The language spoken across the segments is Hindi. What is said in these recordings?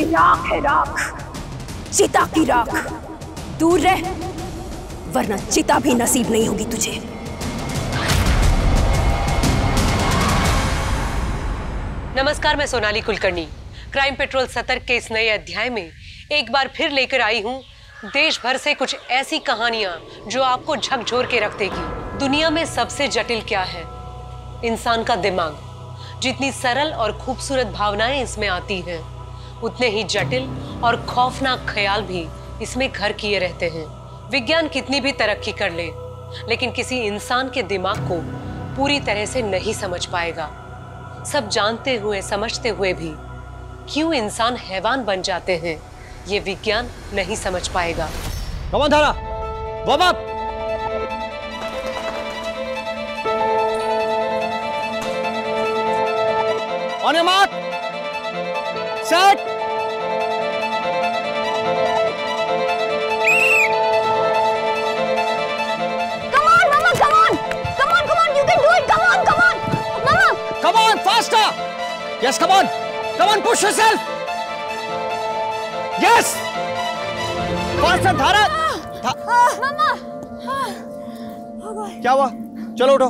राख है राख, चिता की राख। दूर रह, वरना चिता भी नसीब नहीं होगी तुझे। नमस्कार, मैं सोनाली कुलकर्णी। क्राइम पेट्रोल सतर्क के इस नए अध्याय में एक बार फिर लेकर आई हूँ देश भर से कुछ ऐसी कहानियां जो आपको झकझोर के रख देगी। दुनिया में सबसे जटिल क्या है? इंसान का दिमाग। जितनी सरल और खूबसूरत भावनाएं इसमें आती हैं, उतने ही जटिल और खौफनाक ख्याल भी इसमें घर किए रहते हैं। विज्ञान कितनी भी तरक्की कर ले, लेकिन किसी इंसान के दिमाग को पूरी तरह से नहीं समझ पाएगा। सब जानते हुए समझते हुए भी क्यों इंसान हैवान बन जाते हैं, ये विज्ञान नहीं समझ पाएगा। कम ऑन धारा, warm up. On your mark, set. Come on, Mama, come on, come on, come on, you can do it. Come on, come on, Mama. Come on, faster. Yes, come on, come on, push yourself. Yes. Faster धारा। मम्मा। क्या हुआ? चलो उठो।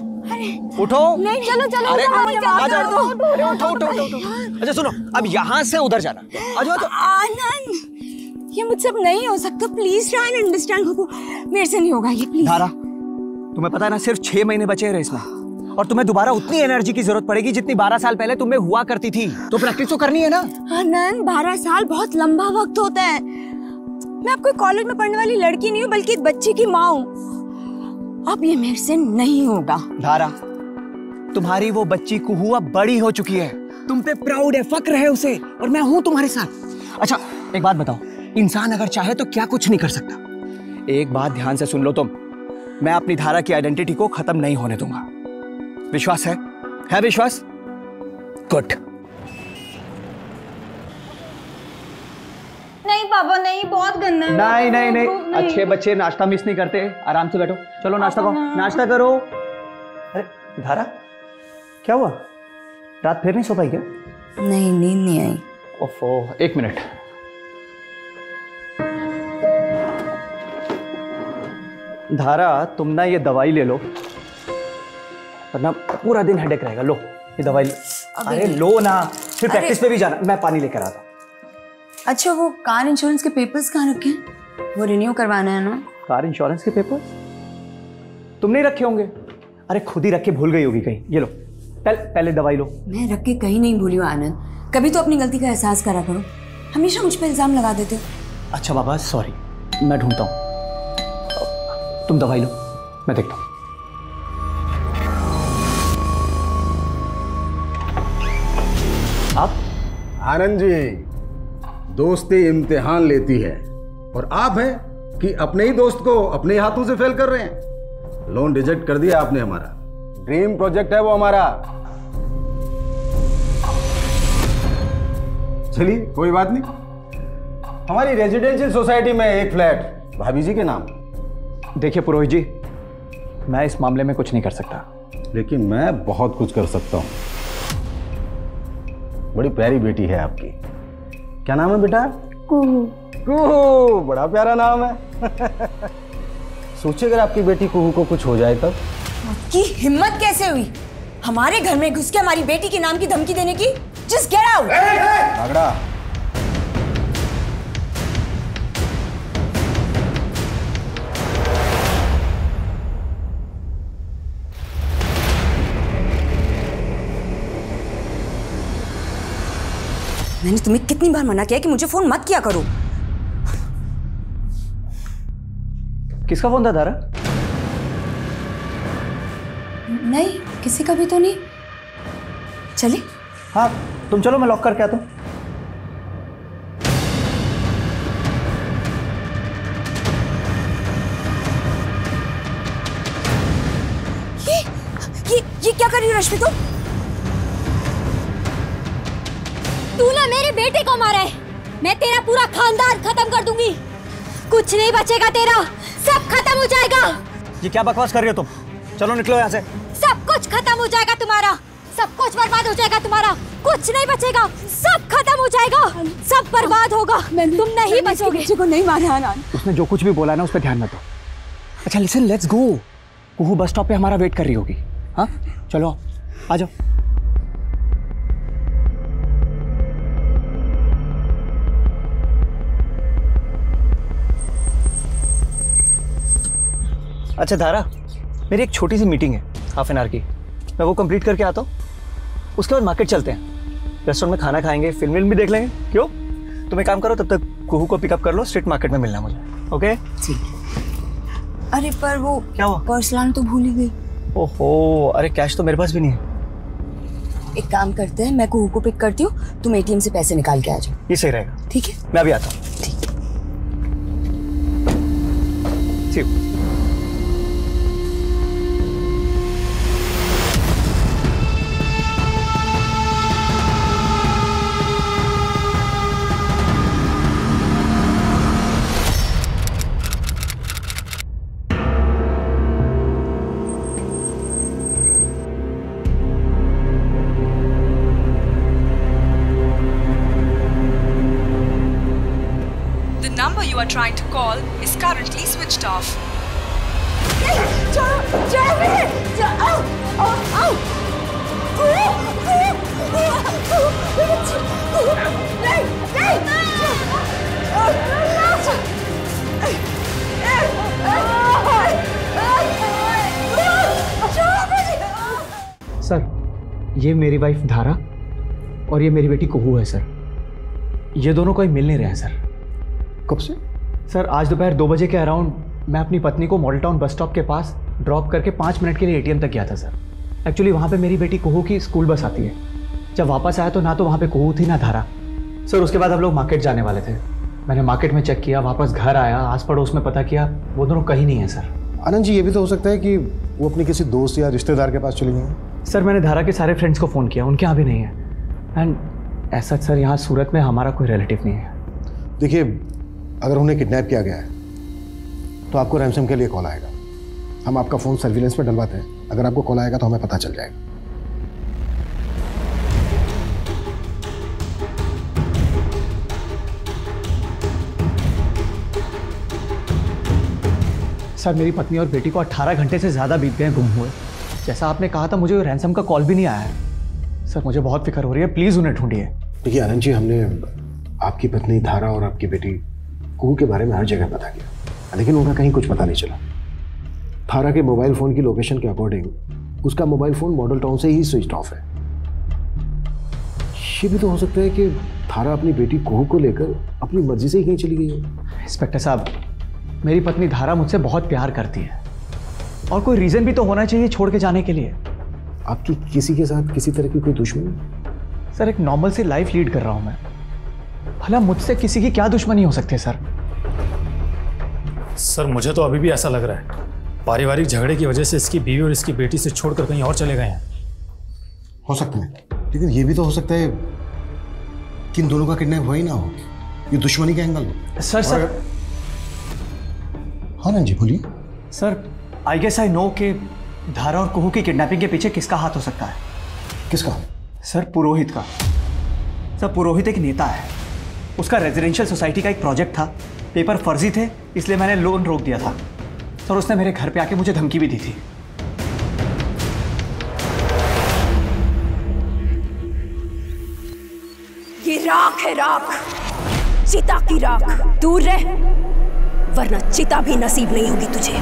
उठो। नहीं, चलो चलो। अरे आ जाओ। अरे उठो उठो। अच्छा सुनो, अब यहाँ से उधर जाना। आ जाओ। आनंद, ये मुझसे अब नहीं हो सकता। Please try and understand. मेरे से नहीं होगा ये, प्लीज। धारा, तुम्हें पता है ना, सिर्फ 6 महीने बचे हैं रेस में, और तुम्हें दोबारा उतनी एनर्जी की जरूरत पड़ेगी जितनी 12 साल पहले तुम्हें हुआ करती थी। तो प्रैक्टिस तो करनी है ना। आनंद, 12 साल बहुत लंबा वक्त होता है। मैं आपको कॉलेज में पढ़ने वाली लड़की नहीं हूँ, बल्कि एक बच्चे की माँ हूँ। अब ये मेरे से नहीं होगा। धारा, तुम्हारी वो बच्ची कुहू अब बड़ी हो चुकी है, तुम पे प्राउड है, फक्र है उसे, और मैं हूं तुम्हारे साथ। अच्छा एक बात बताओ, इंसान अगर चाहे तो क्या कुछ नहीं कर सकता। एक बात ध्यान से सुन लो तुम, मैं अपनी धारा की आइडेंटिटी को खत्म नहीं होने दूंगा। विश्वास है विश्वास? गुड। नहीं पापा, नहीं, बहुत गंदा है। नहीं, अच्छे बच्चे नाश्ता मिस नहीं करते। आराम से बैठो, चलो नाश्ता करो, नाश्ता करो। अरे धारा, क्या हुआ? रात फिर नहीं सो पाई क्या? नहीं, नींद नहीं आई। ओफो, 1 मिनट। धारा, तुम ना ये दवाई ले लो, वरना पूरा दिन हेडेक रहेगा। लो ये दवाई। अरे लो ना, फिर प्रैक्टिस पे भी जाना। मैं पानी लेकर आता हूँ। अच्छा, वो कार इंश्योरेंस के पेपर्स कहाँ रखे? वो रिन्यू करवाना है ना। कार इंश्योरेंस के पेपर्स तुम नहीं रखे होंगे। अरे खुद ही रख के भूल गई होगी कहीं। ये लो, पहले दवाई लो। मैं रख के कहीं नहीं भूली हूँ आनंद। कभी तो अपनी गलती का एहसास करा करो, हमेशा मुझ पर इल्जाम लगा देते हो। अच्छा बाबा, सॉरी, मैं ढूंढता हूँ। तुम दवाई लो, मैं देखता हूँ। आप? आनंद जी, दोस्ती इम्तिहान लेती है, और आप हैं कि अपने ही दोस्त को अपने ही हाथों से फेल कर रहे हैं। लोन रिजेक्ट कर दिया आपने हमारा। ड्रीम प्रोजेक्ट है वो हमारा। चलिए कोई बात नहीं, हमारी रेजिडेंशियल सोसाइटी में एक फ्लैट भाभी जी के नाम। देखिए पुरोहित जी, मैं इस मामले में कुछ नहीं कर सकता, लेकिन मैं बहुत कुछ कर सकता हूँ। बड़ी प्यारी बेटी है आपकी। क्या नाम है बेटा? कुहू। कुहू, बड़ा प्यारा नाम है। सोचिए अगर आपकी बेटी कुहू को कुछ हो जाए तब। की हिम्मत कैसे हुई हमारे घर में घुस के हमारी बेटी के नाम की धमकी देने की? Just get out. आगड़ा, मैंने तुम्हें कितनी बार मना किया कि मुझे फोन मत किया करो। किसका फोन था धारा? नहीं, किसी का भी तो नहीं। चले? हाँ तुम चलो, मैं लॉक करके आता हूँ। ये क्या कर रही हो रश्मि तुम? तूने मेरे बेटे को मारा है, मैं तेरा पूरा खानदान खत्म कर दूंगी। कुछ नहीं बचेगा तेरा, सब खत्म हो जाएगा। ये क्या बकवास कर रही हो तुम? चलो निकलो यहाँ से। सब कुछ खत्म हो जाएगा तुम्हारा, सब कुछ बर्बाद हो जाएगा तुम्हारा, कुछ नहीं बचेगा, सब खत्म हो जाएगा, सब बर्बाद होगा, तुम नहीं बचोगे। बच्चे को नहीं मारा अनन। उसने जो कुछ भी बोला ना उस पर ध्यान मत दो। अच्छा listen, let's go. Kuhu bus stop पे हमारा वेट कर रही होगी। हाँ चलो आ जाओ। अच्छा धारा, मेरी एक छोटी सी मीटिंग है हाफ एन आवर की, मैं वो कंप्लीट करके आता हूँ। उसके बाद मार्केट चलते हैं, रेस्टोरेंट में खाना खाएंगे, फिल्म भी देख लेंगे। क्यों? तुम एक काम करो, तब तक कुहू को पिकअप कर लो, स्ट्रीट मार्केट में मिलना मुझे। ओके ठीक। अरे पर वो क्या हुआ? पर्स लाना तो भूल ही गई। ओहो, अरे कैश तो मेरे पास भी नहीं है। एक काम करते हैं, मैं कुहू को पिक करती हूँ, तुम एटीएम से पैसे निकाल के आ जाओ। ये सही रहेगा। ठीक है, मैं अभी आता हूँ। ठीक। ठीक। The number you are trying to call is currently switched off. Sir, ये मेरी वाइफ धारा और ये मेरी बेटी कुहू है सर। ये दोनों कोई मिल नहीं रहे हैं सर। कब से? सर आज दोपहर 2 बजे के अराउंड मैं अपनी पत्नी को मॉडल टाउन बस स्टॉप के पास ड्रॉप करके 5 मिनट के लिए एटीएम तक गया था सर। एक्चुअली वहाँ पे मेरी बेटी कुहू की स्कूल बस आती है। जब वापस आया तो ना तो वहाँ पे कुहू थी ना धारा। सर उसके बाद हम लोग मार्केट जाने वाले थे। मैंने मार्केट में चेक किया, वापस घर आया, आस पड़ोस में पता किया, वो दोनों कहीं नहीं है सर। आनंद जी, ये भी तो हो सकता है कि वो अपने किसी दोस्त या रिश्तेदार के पास चली गई हैं। सर मैंने धारा के सारे फ्रेंड्स को फ़ोन किया, उनके यहाँ भी नहीं है। एंड ऐसा सर यहाँ सूरत में हमारा कोई रिलेटिव नहीं है। देखिए, अगर उन्हें किडनैप किया गया है तो आपको रैंसम के लिए कॉल आएगा। हम आपका फ़ोन सर्विलेंस में डलवाते हैं, अगर आपको कॉल आएगा तो हमें पता चल जाएगा। सर मेरी पत्नी और बेटी को 18 घंटे से ज़्यादा बीत गए गुम हुए। जैसा आपने कहा था, मुझे रैंसम का कॉल भी नहीं आया है। सर मुझे बहुत फिक्र हो रही है, प्लीज़ उन्हें ढूंढिए। देखिए आनंद जी, हमने आपकी पत्नी धारा और आपकी बेटी कुहू के बारे में हर जगह पता किया, लेकिन उनका कहीं कुछ पता नहीं चला। धारा के मोबाइल फ़ोन की लोकेशन के अकॉर्डिंग उसका मोबाइल फ़ोन मॉडल टाउन से ही स्विच ऑफ है। ये भी तो हो सकता है कि धारा अपनी बेटी कुहू को लेकर अपनी मर्जी से ही कहीं चली गई है। इंस्पेक्टर साहब, मेरी पत्नी धारा मुझसे बहुत प्यार करती है और कोई रीज़न भी तो होना चाहिए छोड़ के जाने के लिए। आपकी किसी के साथ किसी तरह की कोई दुश्मनी? सर एक नॉर्मल सी लाइफ लीड कर रहा हूँ मैं, भला मुझसे किसी की क्या दुश्मनी हो सकती है सर? सर मुझे तो अभी भी ऐसा लग रहा है पारिवारिक झगड़े की वजह से इसकी बीवी और इसकी बेटी से छोड़कर कहीं और चले गए हैं। हो सकता है, लेकिन ये भी तो हो सकता है कि इन दोनों का किडनैप हुआ ही ना हो, ये दुश्मनी का एंगल हो। सर हाँ ना जी, बोलिए। Sir I guess I know कि धारा और कुहू की किडनैपिंग के पीछे किसका हाथ हो सकता है। किसका? सर पुरोहित का। सर पुरोहित एक नेता है, उसका रेजिडेंशियल सोसाइटी का एक प्रोजेक्ट था, पेपर फर्जी थे इसलिए मैंने लोन रोक दिया था। सर उसने मेरे घर पे आके मुझे धमकी भी दी थी। ये राख है, राख, चिता की राख। दूर रह, वरना चिता भी नसीब नहीं होगी तुझे।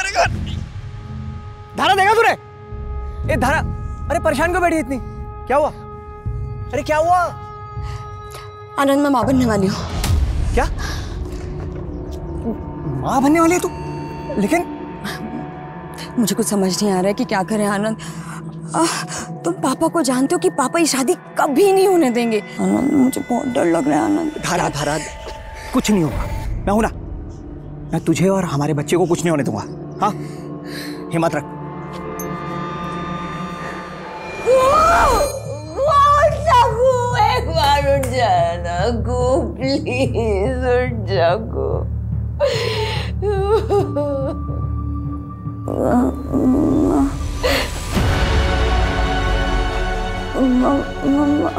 एक और। धारा देखा तूने? ए धारा, अरे परेशान क्यों बैठी इतनी? क्या हुआ? अरे क्या हुआ? आनंद, मैं माँ बनने वाली हूँ। क्या माँ बनने वाली है तू? लेकिन मुझे कुछ समझ नहीं आ रहा है कि क्या करें आनंद। तुम पापा को जानते हो कि पापा ये शादी कभी नहीं होने देंगे। आनंद मुझे बहुत डर लग रहा है आनंद। धारा धारा कुछ नहीं होगा, मैं हूं ना। मैं तुझे और हमारे बच्चे को कुछ नहीं होने दूंगा। हाँ, हिम्मत रख। एक बार उठ जाना गो, प्लीज उठ जाओ। मम्मा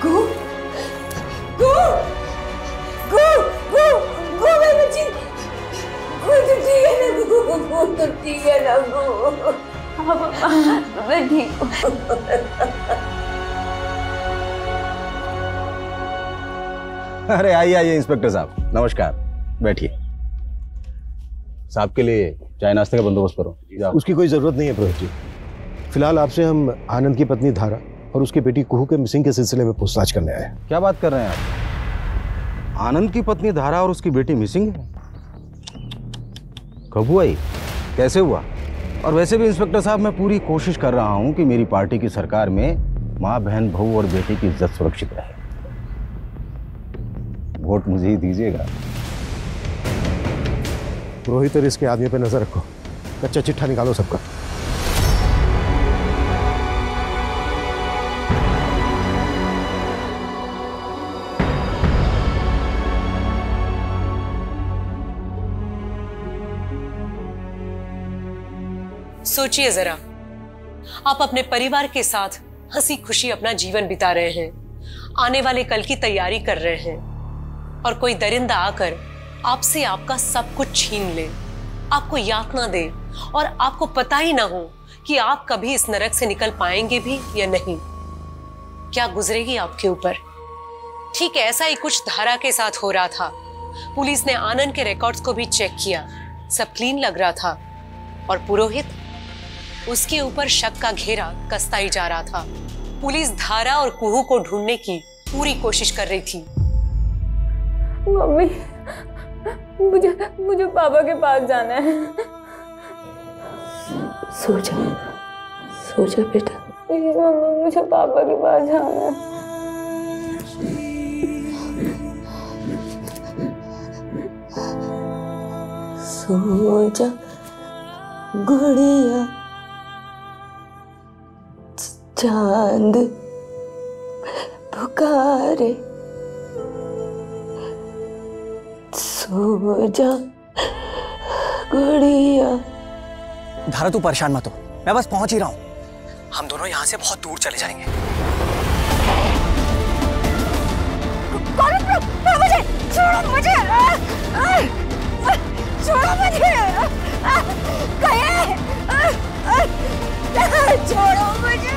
गो गो गो गो गो मेरी बच्ची, गो तो ठीक है ना, गो तो ठीक है ना, गो मैं ठीक हूँ। अरे आइए आइए इंस्पेक्टर साहब, नमस्कार, बैठिए। साहब के लिए चाय नाश्ते का बंदोबस्त करो। उसकी कोई जरूरत नहीं है पुरोहित जी। फिलहाल आपसे हम आनंद की पत्नी धारा और उसकी बेटी कुहू के मिसिंग के सिलसिले में पूछताछ करने आए हैं। क्या बात कर रहे हैं आप? आनंद की पत्नी धारा और उसकी बेटी मिसिंग है? कब हुआ ये? कैसे हुआ? और वैसे भी इंस्पेक्टर साहब, मैं पूरी कोशिश कर रहा हूं कि मेरी पार्टी की सरकार में माँ, बहन, बहू और बेटी की इज्जत सुरक्षित रहे। वोट मुझे ही दीजिएगा। पुरोहित और इसके आदमी पे नजर रखो, कच्चा चिट्ठा निकालो सबका। सोचिए जरा, आप अपने परिवार के साथ हंसी खुशी अपना जीवन बिता रहे हैं, आने वाले कल की तैयारी कर रहे हैं, और कोई दरिंदा आकर आपसे आपका सब कुछ छीन ले, आपको यातना दे, और आपको पता ही ना हो कि आप कभी इस नरक से निकल पाएंगे भी या नहीं। क्या गुजरेगी आपके ऊपर? ठीक ऐसा ही कुछ धारा के साथ हो रहा था। पुलिस ने आनंद के रिकॉर्ड्स को भी चेक किया, सब क्लीन लग रहा था, और पुरोहित, उसके ऊपर शक का घेरा कसता ही जा रहा था। पुलिस धारा और कुहू को ढूंढने की पूरी कोशिश कर रही थी। मम्मी, मुझे पापा के पास जाना है। सो जा बेटा। मम्मी, मुझे पापा के पास जाना है। सो जा गुड़िया, चांद पुकारे, सो जा गुड़िया। धारा तू परेशान मत हो, मैं बस पहुंच ही रहा हूं। हम दोनों यहाँ से बहुत दूर चले जाएंगे। मुझे छोड़ो, मुझे छोड़ो, मुझे छोड़ो, मुझे छोड़ो, मुझे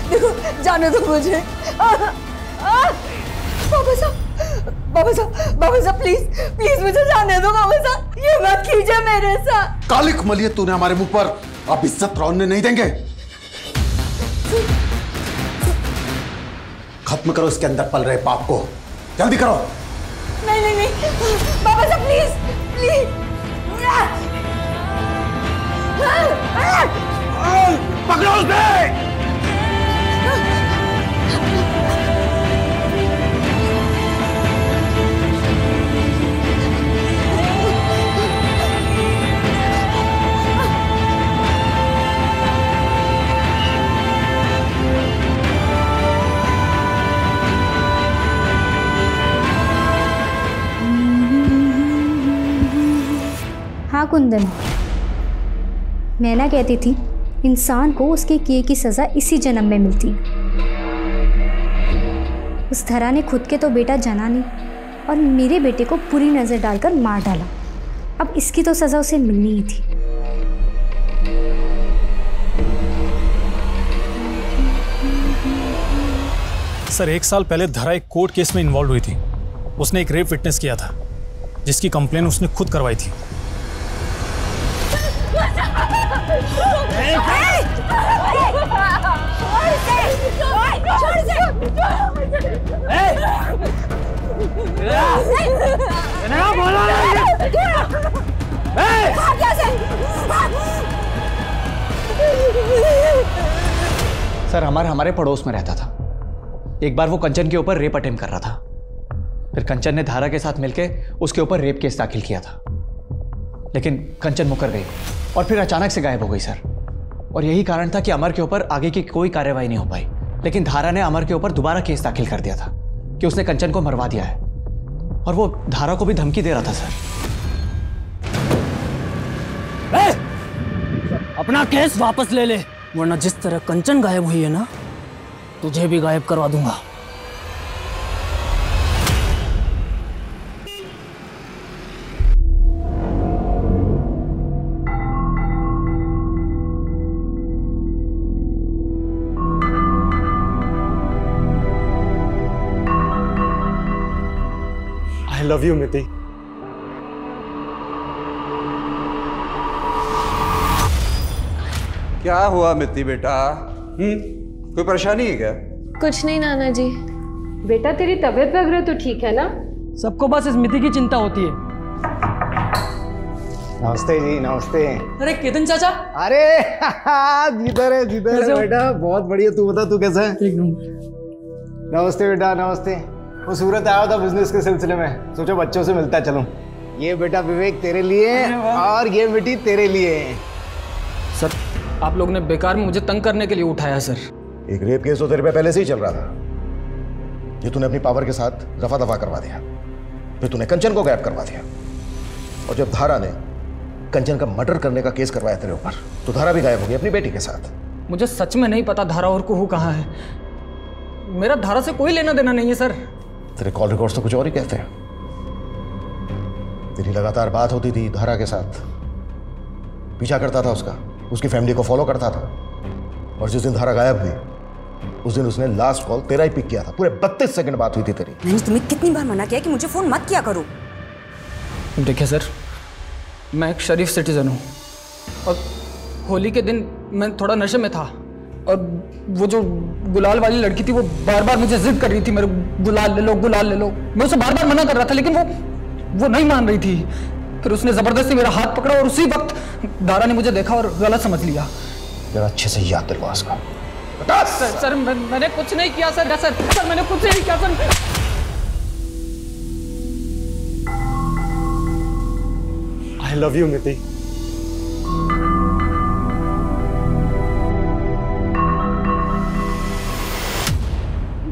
देखो, जाने दो मुझे। बाबा साहब प्लीज मुझे जाने दो। बाबा साहब, ये मत कीजिए मेरे साथ। कालिक मलिए तूने हमारे मुंह पर, अब इज्जत रौनने नहीं देंगे। खत्म करो इसके अंदर पल रहे पाप को, जल्दी करो। नहीं बाबा साहब, प्लीज पकड़ो उसे। हाँ कुंदन, मैं ना कहती थी इंसान को उसके किए की सज़ा इसी जन्म में मिलती। उस धरा ने खुद के तो बेटा जना नहीं और मेरे बेटे को बुरी नज़र डालकर मार डाला। अब इसकी तो सज़ा उसे मिलनी ही थी। सर, 1 साल पहले धरा एक कोर्ट केस में इन्वॉल्व हुई थी। उसने एक रेप विटनेस किया था जिसकी कंप्लेन उसने खुद करवाई थी। छोड़ दे। सर अमर हमारे पड़ोस में रहता था। एक बार वो कंचन के ऊपर रेप अटेम्प्ट कर रहा था। फिर कंचन ने धारा के साथ मिलके उसके ऊपर रेप केस दाखिल किया था, लेकिन कंचन मुकर गई और फिर अचानक से गायब हो गई सर। और यही कारण था कि अमर के ऊपर आगे की कोई कार्रवाई नहीं हो पाई। लेकिन धारा ने अमर के ऊपर दोबारा केस दाखिल कर दिया था कि उसने कंचन को मरवा दिया है, और वो धारा को भी धमकी दे रहा था सर। अपना केस वापस ले ले, वरना जिस तरह कंचन गायब हुई है ना, तुझे भी गायब करवा दूंगा। I love you, मिति। क्या हुआ मिति बेटा? कोई परेशानी है क्या? कुछ नहीं नाना जी। बेटा तेरी तबीयत वगैरह तो ठीक है ना? सबको बस इस मिति की चिंता होती है। नमस्ते जी, नमस्ते। अरे केतन चाचा। अरे जिधर है बेटा, बहुत बढ़िया। तू बता, तू कैसा है? नमस्ते बेटा, नमस्ते। वो सूरत आया था बिजनेस के सिलसिले में, सोचो बच्चों से मिलता चलूं। ये बेटा विवेक तेरे लिए और ये बेटी तेरे लिए। सर आप लोग ने बेकार में मुझे तंग करने के लिए उठाया सर। एक रेप केस तो तेरे पे पहले से ही चल रहा था, ये तूने अपनी पावर के साथ रफा दफा करवा दिया। फिर तूने कंचन को गायब करवा दिया, और जब धारा ने कंचन का मर्डर करने का केस करवाया तेरे ऊपर, तो धारा भी गायब हो गई अपनी बेटी के साथ। मुझे सच में नहीं पता धारा और कुहू कहाँ है। मेरा धारा से कोई लेना देना नहीं है सर। तेरे कॉल रिकॉर्ड्स तो कुछ और ही कहते हैं। तेरी लगातार बात होती थी धारा के साथ, पीछा करता था उसका, उसकी फैमिली को फॉलो करता था। और जिस दिन धारा गायब हुई, उस दिन उसने लास्ट कॉल तेरा ही पिक किया था। पूरे 32 सेकंड बात हुई थी तेरी। मैंने तुम्हें कितनी बार मना किया कि मुझे फोन मत किया करो। देखिए सर, मैं एक शरीफ सिटीजन हूँ, और होली के दिन मैं थोड़ा नशे में था, और वो जो गुलाल वाली लड़की थी वो बार बार मुझे जिद कर रही थी, मेरे गुलाल ले लो, गुलाल ले लो। मैं उसे बार बार मना कर रहा था, लेकिन वो नहीं मान रही थी। फिर उसने जबरदस्ती मेरा हाथ पकड़ा, और उसी वक्त धारा ने मुझे देखा और गलत समझ लिया। जरा अच्छे से याद दिलवा उसका। सर मैंने कुछ नहीं किया सर। मैंने कुछ नहीं किया सर। I love you, मिति।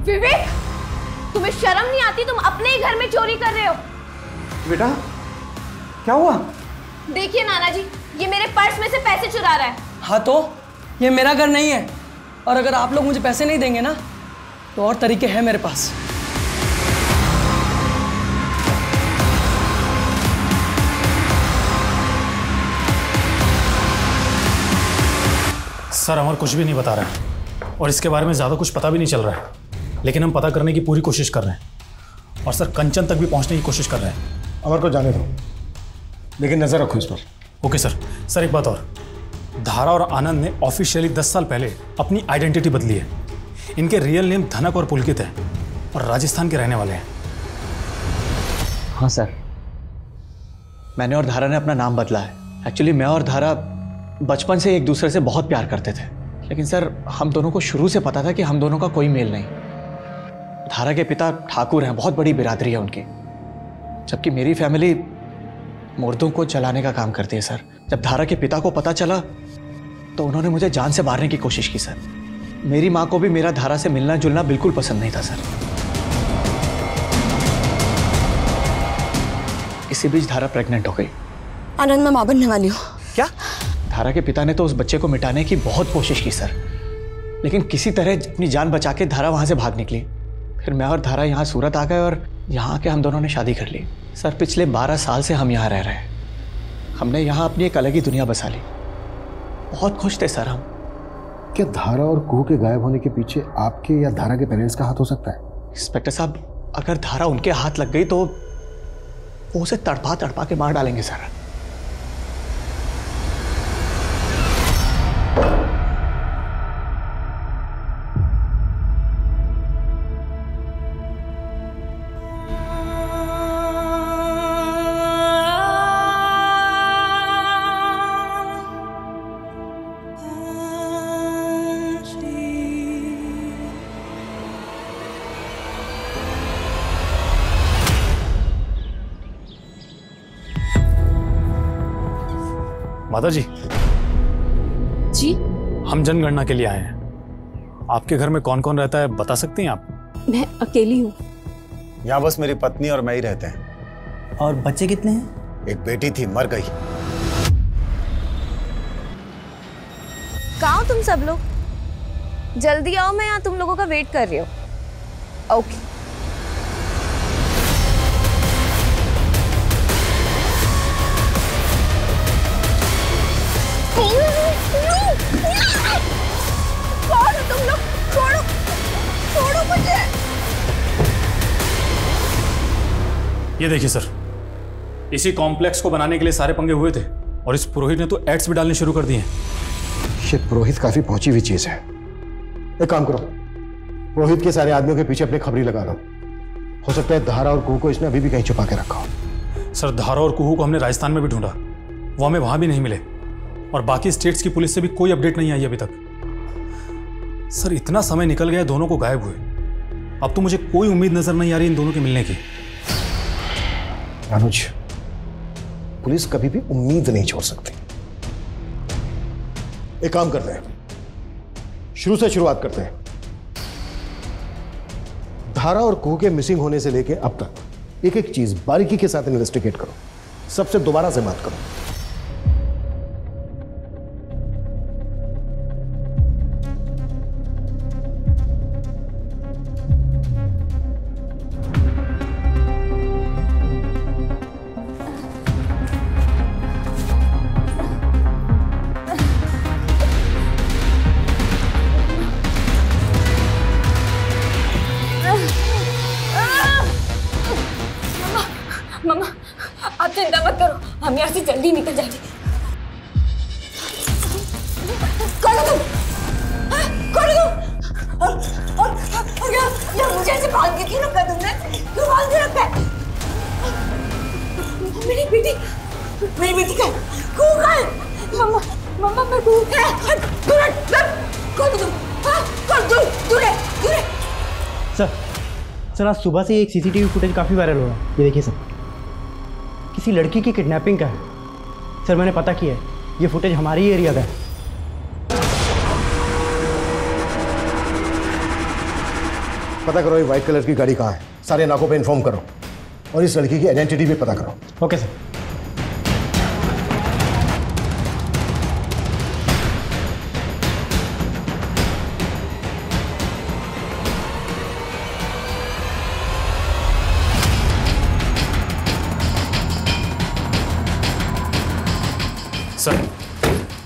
विवेक, तुम्हें शर्म नहीं आती? तुम अपने ही घर में चोरी कर रहे हो। बेटा क्या हुआ? देखिए नाना जी, ये मेरे पर्स में से पैसे चुरा रहा है। हाँ तो ये मेरा घर नहीं है, और अगर आप लोग मुझे पैसे नहीं देंगे ना, तो और तरीके हैं मेरे पास। सर अमर कुछ भी नहीं बता रहा है, और इसके बारे में ज़्यादा कुछ पता भी नहीं चल रहा है, लेकिन हम पता करने की पूरी कोशिश कर रहे हैं, और सर कंचन तक भी पहुंचने की कोशिश कर रहे हैं। अमर को जाने दो, लेकिन नजर रखो इस पर। Okay sir. सर एक बात और, धारा और आनंद ने ऑफिशियली 10 साल पहले अपनी आइडेंटिटी बदली है। इनके रियल नेम धनक और पुलकित है, और राजस्थान के रहने वाले हैं। हाँ सर, मैंने और धारा ने अपना नाम बदला है। एक्चुअली मैं और धारा बचपन से एक दूसरे से बहुत प्यार करते थे, लेकिन सर हम दोनों को शुरू से पता था कि हम दोनों का कोई मेल नहीं। धारा के पिता ठाकुर हैं, बहुत बड़ी बिरादरी है उनकी, जबकि मेरी फैमिली मुर्दों को जलाने का काम करती है सर। जब धारा के पिता को पता चला तो उन्होंने मुझे जान से मारने की कोशिश की सर। मेरी माँ को भी मेरा धारा से मिलना जुलना बिल्कुल पसंद नहीं था सर। इसी बीच धारा प्रेग्नेंट हो गई। आनंद, मैं मां बनने वाली हूँ। क्या? धारा के पिता ने तो उस बच्चे को मिटाने की बहुत कोशिश की सर, लेकिन किसी तरह अपनी जान बचा के धारा वहां से भाग निकली। फिर मैं और धारा यहाँ सूरत आ गए, और यहाँ आके हम दोनों ने शादी कर ली। सर पिछले 12 साल से हम यहाँ रह रहे हैं। हमने यहाँ अपनी एक अलग ही दुनिया बसा ली। बहुत खुश थे सर हम। क्या धारा और कुहू के गायब होने के पीछे आपके या धारा के पेरेंट्स का हाथ हो सकता है? इंस्पेक्टर साहब, अगर धारा उनके हाथ लग गई तो वो उसे तड़पा तड़पा के मार डालेंगे सर। माता जी जी, हम जनगणना के लिए आए हैं। आपके घर में कौन कौन रहता है बता सकती हैं आप? मैं अकेली हूँ। यहाँ बस मेरी पत्नी और मैं ही रहते हैं। और बच्चे कितने हैं? एक बेटी थी, मर गई। कहाँ हो तुम सब लोग? जल्दी आओ, मैं यहाँ तुम लोगों का वेट कर रही हूँ। ओके। कौन हो तुम लोग? छोड़ो, छोड़ो मुझे। ये देखिए सर, इसी कॉम्प्लेक्स को बनाने के लिए सारे पंगे हुए थे और इस पुरोहित ने तो एड्स भी डालने शुरू कर दिए हैं। ये पुरोहित काफी पहुंची हुई चीज है। एक काम करो, पुरोहित के सारे आदमियों के पीछे अपनी खबरी लगा दो। हो सकता है धारा और कुहू को इसने अभी भी कहीं छुपा के रखा हो। सर, धारा और कुहू को हमने राजस्थान में भी ढूंढा, वो हमें वहां भी नहीं मिले और बाकी स्टेट्स की पुलिस से भी कोई अपडेट नहीं आई अभी तक। सर, इतना समय निकल गया दोनों को गायब हुए, अब तो मुझे कोई उम्मीद नजर नहीं आ रही इन दोनों के मिलने की। अनुज, पुलिस कभी भी उम्मीद नहीं छोड़ सकती। एक काम करते हैं, शुरू से शुरुआत करते हैं। धारा और कुहू के मिसिंग होने से लेके अब तक एक एक चीज बारीकी के साथ इन्वेस्टिगेट करो। सबसे दोबारा से बात करो। मम्मा, आप चिंता मत करो, हम यहाँ से जल्दी निकल जाएंगे। कौन हो तुम? कौन हो तुम? और यहाँ मुझे ऐसे बांध के क्यों रखा तुमने? क्यों बांध के रखा है? मेरी बेटी का कुहू का है? मम्मा मैं कुहू कौन हो तुम? कौन? दूर है। सर आज सुबह से एक सीसीटीवी फुटेज काफ़ी वायरल हो रहा है। ये देखिए सर, किसी लड़की की किडनैपिंग का है। सर मैंने पता किया है, ये फुटेज हमारी एरिया का है। पता करो ये व्हाइट कलर की गाड़ी कहाँ है। सारे नाकों पे इन्फॉर्म करो और इस लड़की की आइडेंटिटी भी पता करो। Okay sir.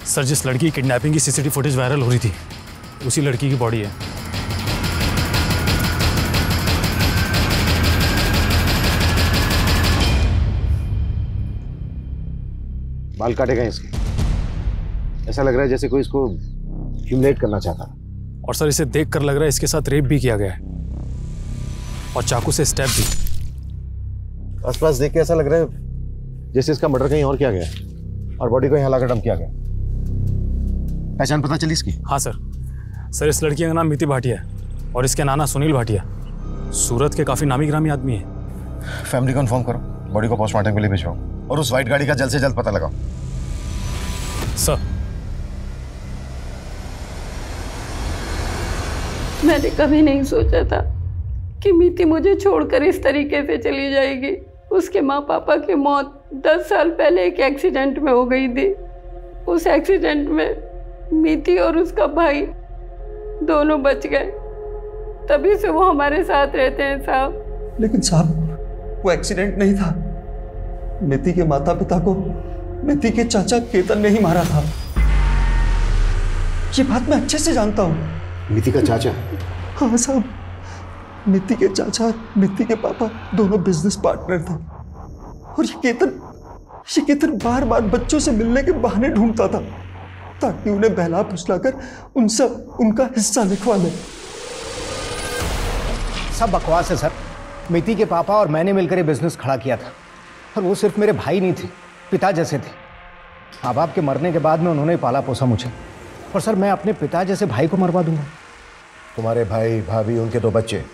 सर, जिस लड़की की किडनैपिंग की सीसीटीवी फुटेज वायरल हो रही थी, उसी लड़की की बॉडी है। बाल काटे गए इसके। ऐसा लग रहा है जैसे कोई इसको ह्यूमिलेट करना चाहता। और सर, इसे देखकर लग रहा है इसके साथ रेप भी किया गया है और चाकू से स्टैब भी। आसपास देख के ऐसा लग रहा है जैसे इसका मर्डर कहीं और किया गया है और बॉडी को यहाँ लाकर डंप किया गया। पहचान पता चली इसकी? हाँ सर, इस लड़की का नाम मिति भाटिया है और इसके नाना सुनील भाटिया। सूरत के काफी नामी ग्रामी आदमी है। फैमिली को इन्फॉर्म करो, बॉडी को पोस्टमार्टम के लिए भिजवाओ और उस व्हाइट गाड़ी का जल्द से जल्द पता लगाओ। सर, मैंने कभी नहीं सोचा था कि मिति मुझे छोड़कर इस तरीके से चली जाएगी। उसके माँ पापा की मौत 10 साल पहले एक एक्सीडेंट में हो गई थी। उस एक्सीडेंट में मिति और उसका भाई दोनों बच गए, तभी से वो हमारे साथ रहते हैं साहब। लेकिन साहब, वो एक्सीडेंट नहीं था। मिति के माता पिता को मिति के चाचा केतन ने ही मारा था। ये बात मैं अच्छे से जानता हूँ। मिति का चाचा? हाँ साहब, मिति के चाचा मिति के पापा दोनों बिजनेस पार्टनर थे और ये केतन बार बार बच्चों से मिलने के बहाने ढूंढता था ताकि उन्हें बहला फुसलाकर उनसे उनका हिस्सा लिखवा ले। सब बकवास है सर। मिति के पापा और मैंने मिलकर ये बिजनेस खड़ा किया था और वो सिर्फ मेरे भाई नहीं थे, पिता जैसे थे। माँ बाप के मरने के बाद में उन्होंने पाला पोसा मुझे, और सर मैं अपने पिता जैसे भाई को मरवा दूंगा। तुम्हारे भाई भाभी, उनके 2 बच्चे,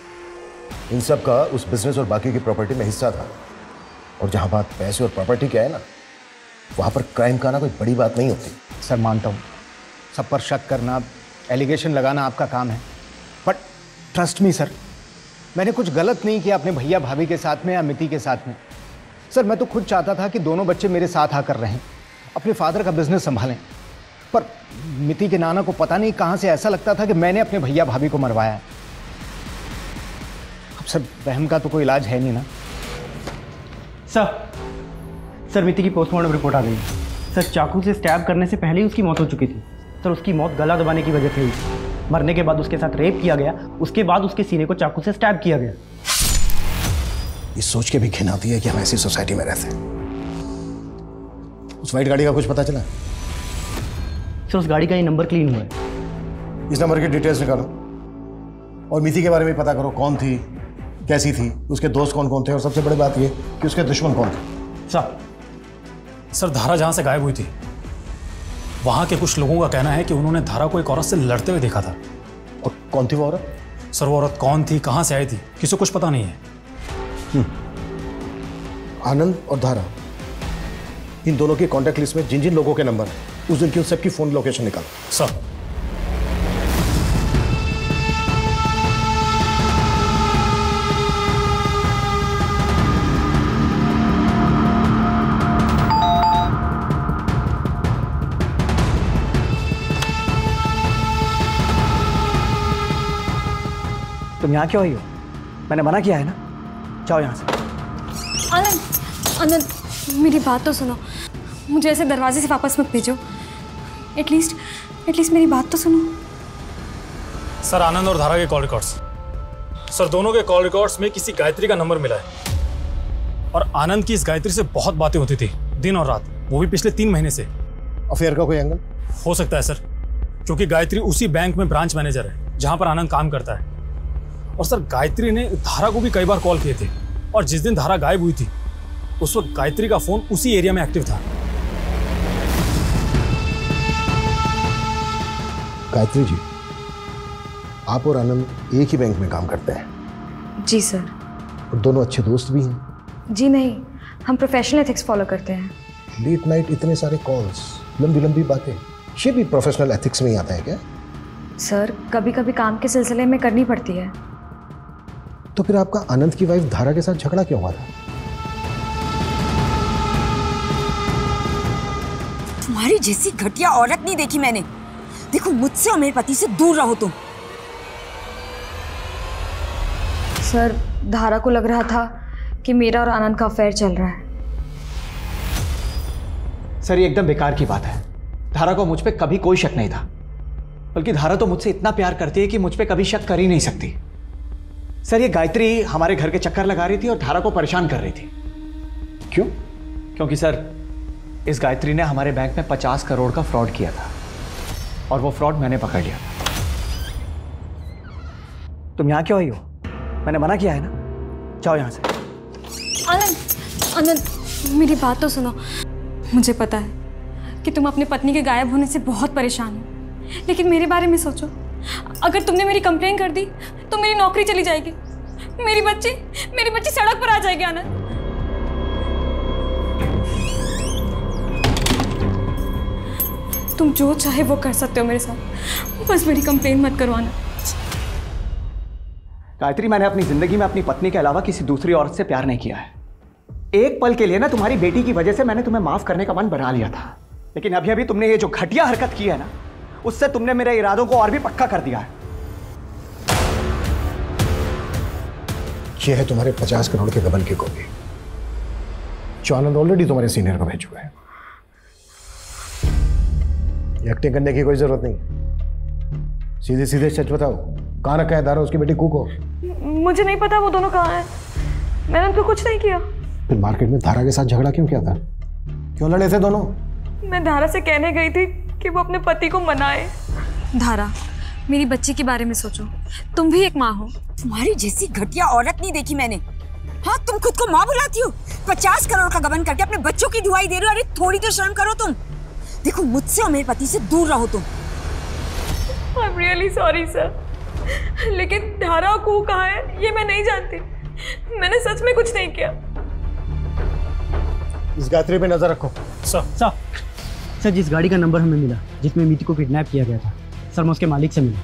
इन सब का उस बिजनेस और बाकी की प्रॉपर्टी में हिस्सा था। और जहां बात पैसे और प्रॉपर्टी की है ना, वहां पर क्राइम का ना कोई बड़ी बात नहीं होती। सर मानता हूँ, सब पर शक करना, एलिगेशन लगाना आपका काम है, बट ट्रस्ट मी सर, मैंने कुछ गलत नहीं किया अपने भैया भाभी के साथ में या मिति के साथ में। सर मैं तो खुद चाहता था कि दोनों बच्चे मेरे साथ आकर रहें, अपने फादर का बिजनेस संभालें, पर मिति के नाना को पता नहीं कहाँ से ऐसा लगता था कि मैंने अपने भैया भाभी को मरवाया है। अब सर वहम का तो कोई इलाज है नहीं ना। सर मिति की पोस्टमार्टम रिपोर्ट आ गई है। सर चाकू से स्टैब करने से पहले ही उसकी मौत हो चुकी थी। सर उसकी मौत गला दबाने की वजह से हुई। मरने के बाद उसके साथ रेप किया गया, उसके बाद उसके सीने को चाकू से स्टैब किया गया। ये सोच के भी घिन आती है कि हम ऐसी सोसाइटी में रहते हैं। उस वाइट गाड़ी का कुछ पता चला? सर उस गाड़ी का ये नंबर क्लीन हुआ है। इस नंबर की डिटेल्स निकालो और मिति के बारे में पता करो, कौन थी, कैसी थी, उसके दोस्त कौन कौन थे, और सबसे बड़ी बात ये कि उसके दुश्मन कौन थे। सर धारा जहां से गायब हुई थी वहां के कुछ लोगों का कहना है कि उन्होंने धारा को एक औरत से लड़ते हुए देखा था। और कौन थी वो औरत? सर वो औरत कौन थी, कहां से आई थी, किसी को कुछ पता नहीं है। आनंद और धारा, इन दोनों की कॉन्टैक्ट लिस्ट में जिन जिन लोगों के नंबर है उस दिन की उन सबकी फोन लोकेशन निकालो। सर तुम यहाँ क्यों आई हो? मैंने मना किया है ना, जाओ यहाँ से। आनंद, आनंद मेरी बात तो सुनो, मुझे ऐसे दरवाजे से वापस मत भेजो। एटलीस्ट मेरी बात तो सुनो। सर आनंद और धारा के कॉल रिकॉर्ड्स, सर दोनों के कॉल रिकॉर्ड्स में किसी गायत्री का नंबर मिला है और आनंद की इस गायत्री से बहुत बातें होती थी दिन और रात, वो भी पिछले 3 महीने से। अफेयर का कोई एंगल हो सकता है सर, क्योंकि गायत्री उसी बैंक में ब्रांच मैनेजर है जहां पर आनंद काम करता है। और सर गायत्री ने धारा को भी कई बार कॉल किए थे और जिस दिन धारा गायब हुई थी उस वक्त गायत्री का फोन उसी एरिया में एक्टिव था। गायत्री जी, आप और आनंद एक ही बैंक में काम करते हैं? जी सर। और दोनों अच्छे दोस्त भी हैं? जी नहीं, हम प्रोफेशनल एथिक्स फॉलो करते हैं। लेट नाइट इतने सारे कॉल्स, लंबी लंबी बातें, ये भी प्रोफेशनल एथिक्स में ही आता है क्या? सर कभी कभी काम के सिलसिले में करनी पड़ती है। तो फिर आपका आनंद की वाइफ धारा के साथ झगड़ा क्यों हुआ था? तुम्हारी जैसी घटिया औरत नहीं देखी मैंने। देखो मुझसे और मेरे पति से दूर रहो तुम। सर धारा को लग रहा था कि मेरा और आनंद का अफेयर चल रहा है। सर ये एकदम बेकार की बात है। धारा को मुझ पे कभी कोई शक नहीं था, बल्कि धारा तो मुझसे इतना प्यार करती है कि मुझ पे कभी शक कर ही नहीं सकती। सर ये गायत्री हमारे घर के चक्कर लगा रही थी और धारा को परेशान कर रही थी। क्यों? क्योंकि सर इस गायत्री ने हमारे बैंक में 50 करोड़ का फ्रॉड किया था और वो फ्रॉड मैंने पकड़ लिया। तुम यहाँ क्यों आई हो? मैंने मना किया है ना, जाओ यहाँ से। आनंद, आनंद मेरी बात तो सुनो। मुझे पता है कि तुम अपनी पत्नी के गायब होने से बहुत परेशान हो, लेकिन मेरे बारे में सोचो। अगर तुमने मेरी कंप्लेन कर दी तो मेरी नौकरी चली जाएगी, मेरी बच्ची सड़क पर आ जाएगी। आनंद तुम जो चाहे वो कर सकते हो मेरे साथ, बस मेरी कंप्लेन मत करवाना। गायत्री मैंने अपनी जिंदगी में अपनी पत्नी के अलावा किसी दूसरी औरत से प्यार नहीं किया है। एक पल के लिए ना तुम्हारी बेटी की वजह से मैंने तुम्हें माफ करने का मन बना लिया था, लेकिन अभी अभी तुमने ये जो घटिया हरकत की है ना, उससे तुमने मेरे इरादों को और भी पक्का कर दिया है। ये है तुम्हारे 50 करोड़ के गबन की कॉपी जो आनंद ऑलरेडी तुम्हारे सीनियर को भेज चुका है। एक्टिंग करने की कोई जरूरत नहीं, सीधे सीधे सच बताओ, कहाँ रखा है धारा उसकी बेटी कू को? मुझे नहीं पता वो दोनों कहाँ हैं, मैंने उनको कुछ नहीं किया। फिर मार्केट में धारा के साथ झगड़ा क्यों किया था? क्यों लड़े थे दोनों? मैं धारा से कहने गई थी कि वो अपने पति को मनाए। धारा मेरी बच्ची के बारे में सोचो, तुम भी एक माँ हो। तुम्हारी जैसी घटिया औरत नहीं देखी मैंने। हाँ तुम खुद को माँ बुलाती हो, 50 करोड़ का गबन करके अपने बच्चों की दुआई दे रहे हो। अरे थोड़ी तो शर्म करो तुम। देखो मुझसे और मेरे पति से दूर रहो तुम। I'm really sorry सर, लेकिन धारा को कहाँ है ये मैं नहीं जानती। मैंने सच में कुछ नहीं किया। इस गायत्री पे नजर रखो। सर जिस गाड़ी का नंबर हमें मिला जिसमें मीति को किडनैप किया गया था, सर मैं उसके मालिक से मिला।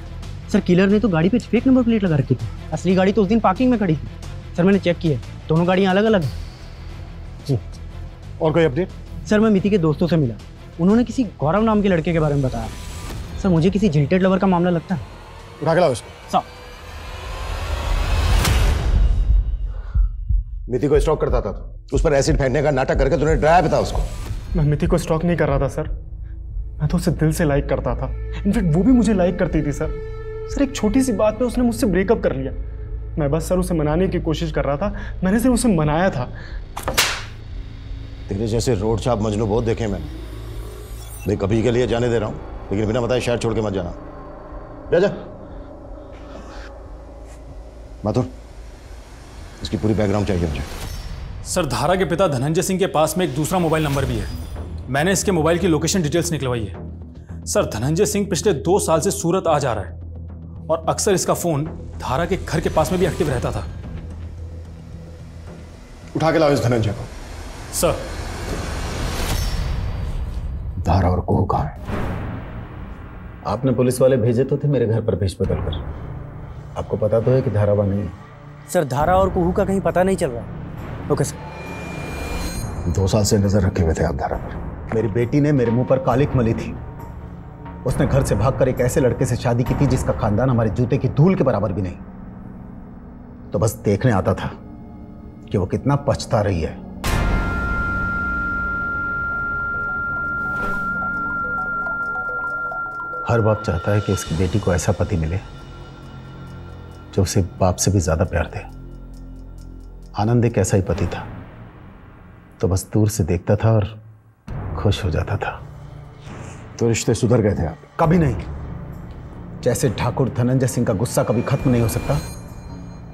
सर किलर ने तो गाड़ी पे फेक नंबर प्लेट लगा रखी थी, असली गाड़ी तो उस दिन पार्किंग में खड़ी थी। सर मैंने चेक किया, दोनों गाड़ियाँ अलग अलग हैं। और कोई अपडेट? सर मैं मीति के दोस्तों से मिला, उन्होंने किसी गौरव नाम के लड़के के बारे में बताया। सर मुझे किसी जिल्टेड लवर का मामला लगता है। उठा के लाओ इसको। सर मिति को स्टॉक करता था, उस पर एसिड फेंकने का नाटक करके तूने डराया भी था उसको। मैं मिति को स्टॉक नहीं कर रहा था सर, मैं तो उसे दिल से लाइक करता था। इनफैक्ट वो भी मुझे लाइक करती थी सर। सर एक छोटी सी बात पे उसने मुझसे ब्रेकअप कर लिया। मैं बस सर उसे मनाने की कोशिश कर रहा था, मैंने सिर्फ उसे मनाया था। तेरे जैसे रोड छाप मजनू बहुत देखे मैंने। मैं कभी के लिए जाने दे रहा हूँ, लेकिन बिना बताए शहर छोड़ के मत जाना। जा माथुर, इसकी पूरी बैकग्राउंड चाहिए मुझे। सर धारा के पिता धनंजय सिंह के पास में एक दूसरा मोबाइल नंबर भी है, मैंने इसके मोबाइल की लोकेशन डिटेल्स निकलवाई है। सर धनंजय सिंह पिछले 2 साल से सूरत आ जा रहा है और अक्सर इसका फोन धारा के घर के पास में भी एक्टिव रहता था। उठा के लाओ इस धनंजय को। सर धारा और कुहू कहाँ है? आपने पुलिस वाले भेजे तो थे मेरे घर पर भेज बदल कर। आपको पता तो है कि धारा वहां नहीं है। सर धारा और कुहू का कहीं पता नहीं चल रहा। Okay sir. 2 साल से नजर रखे हुए थे आप धारा पर। मेरी बेटी ने मेरे मुंह पर कालिक मली थी। उसने घर से भागकर एक ऐसे लड़के से शादी की थी जिसका खानदान हमारे जूते की धूल के बराबर भी नहीं। तो बस देखने आता था कि वो कितना पछता रही है। हर बाप चाहता है कि उसकी बेटी को ऐसा पति मिले जो उसे बाप से भी ज्यादा प्यार दे। आनंद एक ऐसा ही पति था, तो बस दूर से देखता था और खुश हो जाता था। तो रिश्ते सुधर गए थे आप? कभी नहीं। जैसे ठाकुर धनंजय सिंह का गुस्सा कभी खत्म नहीं हो सकता,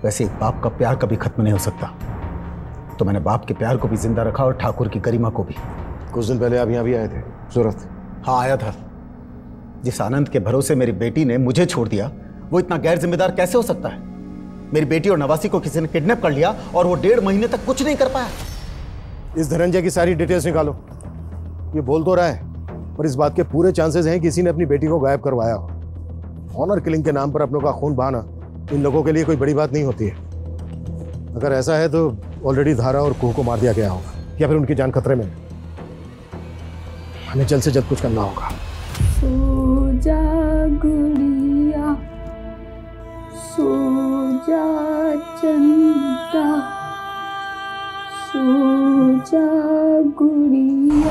वैसे एक बाप का प्यार कभी खत्म नहीं हो सकता। तो मैंने बाप के प्यार को भी जिंदा रखा और ठाकुर की गरिमा को भी। कुछ दिन पहले आप यहाँ भी आए थे सूरत? हाँ आया था। जिस आनंद के भरोसे मेरी बेटी ने मुझे छोड़ दिया, वो इतना गैर जिम्मेदार कैसे हो सकता है? मेरी बेटी और नवासी को किसी ने किडनैप कर लिया और वो 1.5 महीने तक कुछ नहीं कर पाया। इस धनंजय की सारी डिटेल्स निकालो। ये बोल तो रहा है, पर इस बात के पूरे चांसेस हैं किसी ने अपनी बेटी को गायब करवाया हो। ऑनर किलिंग के नाम पर अपनों का खून बहाना इन लोगों के लिए कोई बड़ी बात नहीं होती है। अगर ऐसा है तो ऑलरेडी धारा और कुहू को मार दिया गया होगा, या फिर उनकी जान खतरे में। हमें जल्द से जल्द कुछ करना होगा। सो जा गुड़िया, सो जा चंदा, सो जा गुड़िया।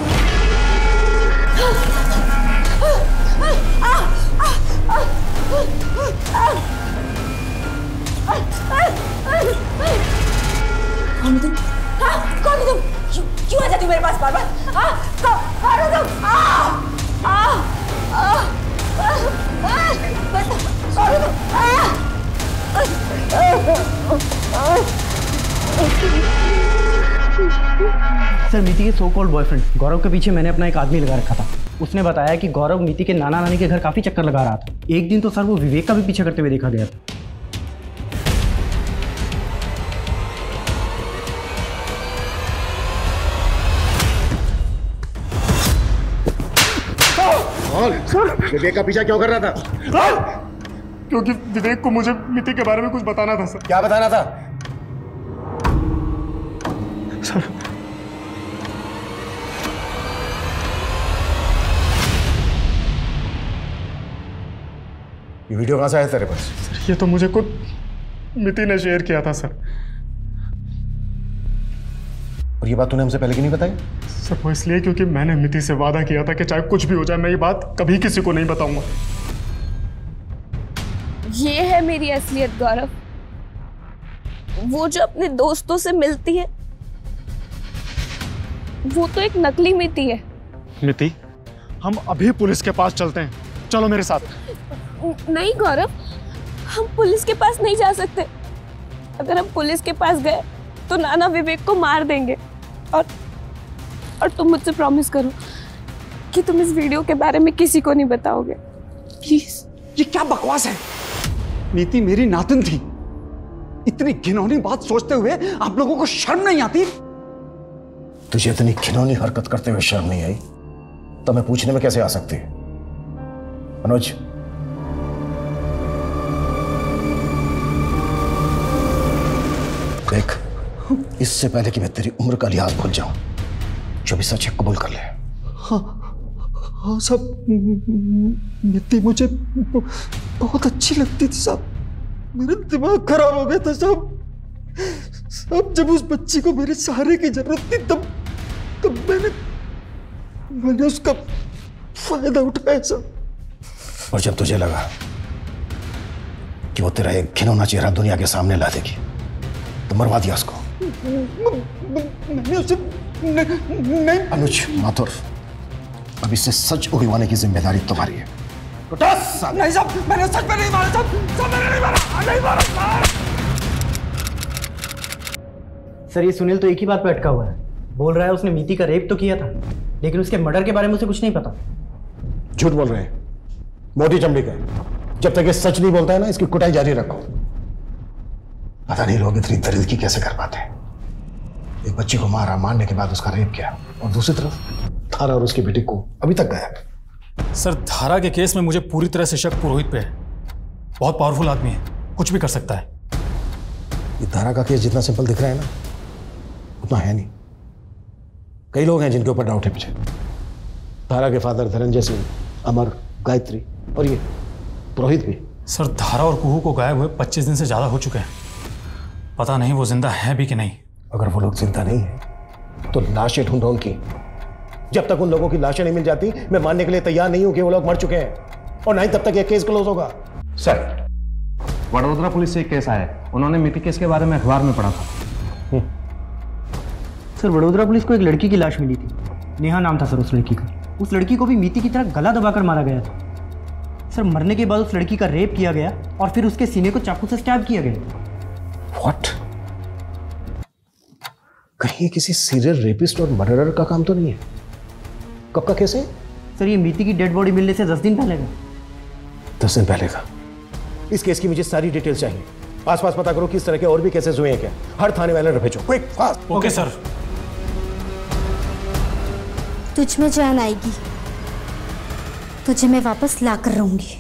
कौन हो तुम? कौन हो तुम? क्यों आ जाती हो मेरे पास बार बार? कौन हो तुम? कौन हो सर मीति के सो कॉल्ड बॉयफ्रेंड गौरव के पीछे मैंने अपना एक आदमी लगा रखा था। उसने बताया कि गौरव मीति के नाना नानी के घर काफी चक्कर लगा रहा था। एक दिन तो सर वो विवेक का भी पीछा करते हुए देखा गया था। विवेक का पीछा क्यों कर रहा था? क्योंकि विवेक को मुझे मिति के बारे में कुछ बताना था सर। क्या बताना था? सर ये वीडियो कहां से आया तेरे पास? ये तो मुझे खुद मिति ने शेयर किया था सर। और ये बात तूने हमसे पहले क्यों नहीं बताई? सर वो इसलिए क्योंकि मैंने मिति से वादा किया था कि चाहे कुछ भी हो जाए मैं ये बात कभी किसी को नहीं बताऊंगा। ये है मेरी असलियत गौरव। वो जो अपने दोस्तों से मिलती है वो तो एक नकली मिति है। मिति, हम अभी पुलिस के पास चलते हैं, चलो मेरे साथ। नहीं गौरव, हम पुलिस के पास नहीं जा सकते। अगर हम पुलिस के पास गए तो नाना विवेक को मार देंगे। और तुम मुझसे प्रॉमिस करो कि तुम इस वीडियो के बारे में किसी को नहीं बताओगे, प्लीज। ये क्या बकवास है? नीति मेरी नातिन थी। इतनी घिनौनी बात सोचते हुए आप लोगों को शर्म नहीं आती? तुझे इतनी घिनौनी हरकत करते हुए शर्म नहीं आई तो मैं पूछने में कैसे आ सकती है? मनोज, देख, इससे पहले कि मैं तेरी उम्र का लिहाज भूल जाऊं, जो भी सच है कबूल कर ले। हाँ हाँ साहब, मित्ती मुझे बहुत अच्छी लगती थी साहब। मेरा दिमाग खराब हो गया था साहब। अब जब उस बच्ची को मेरे सहारे की जरूरत थी तब मैंने उसका फायदा उठाया साहब। और जब तुझे लगा कि वो तेरा एक घिनौना चेहरा दुनिया के सामने ला देगी तो मरवा दिया उसको। मैंने उसे नहीं। अनुज माथुर, अब इससे सच उगलवाने की जिम्मेदारी तुम्हारी है। नहीं साहब, मैंने सच में नहीं मारा साहब, मैंने नहीं मारा। सर, ये सुनील तो एक ही बात पे अटका हुआ है। बोल रहा है उसने मीति का रेप तो किया था, लेकिन उसके मर्डर के बारे में उसे कुछ नहीं पता। झूठ बोल रहे हैं, मोटी चमड़ी का। जब तक ये सच नहीं बोलता है ना, इसकी कुटाई जारी रखो। पता नहीं लोग इतनी दरिद्री कैसे कर पाते हैं। एक बच्ची को मारा, मारने के बाद उसका रेप किया, और दूसरी तरफ धारा और उसकी बेटी को अभी तक गायब। सर, धारा के केस में मुझे पूरी तरह से शक पुरोहित पे है। बहुत पावरफुल आदमी है, कुछ भी कर सकता है। ये धारा का केस जितना सिंपल दिख रहा है ना, उतना है नहीं। कई लोग हैं जिनके ऊपर डाउट है मुझे। धारा के फादर धनंजय सिंह, अमर, गायत्री और ये पुरोहित भी। सर, धारा और कुहू को गायब हुए 25 दिन से ज्यादा हो चुके हैं। पता नहीं वो जिंदा है भी कि नहीं। अगर वो लोग जिंदा नहीं है तो लाशें ढूंढो उनकी। जब तक उन लोगों की लाशें नहीं मिल जाती, मैं मानने के लिए तैयार नहीं हूं कि वो लोग मर चुके हैं, और नहीं तब तक ये केस क्लोज होगा। सर, वडोदरा पुलिस से एक केस आया है। उन्होंने मिति केस के बारे में अखबार में पढ़ा था। सर, वडोदरा पुलिस को एक लड़की की लाश मिली थी। नेहा नाम था सर उस लड़की का। उस लड़की को भी मीति की तरह गला दबाकर मारा गया था। सर, मरने के बाद उस लड़की का रेप किया गया और फिर उसके सीने को चाकू से स्टैब किया गया। व्हाट? कहीं ये किसी सीरियल रेपिस्ट और मर्डरर का काम तो नहीं है? कब का केस है? सर, ये मीति की डेड बॉडी मिलने से 10 दिन पहले का। 10 दिन पहले का? इस केस की मुझे सारी डिटेल्स चाहिए। आसपास पता करो किस तरह के और भी केसेस हुए हैं क्या। हर थाने वाले भेजो, क्विक फास्ट। Okay sir. तुझ में जान आएगी, तुझे मैं वापस ला कर रहूंगी।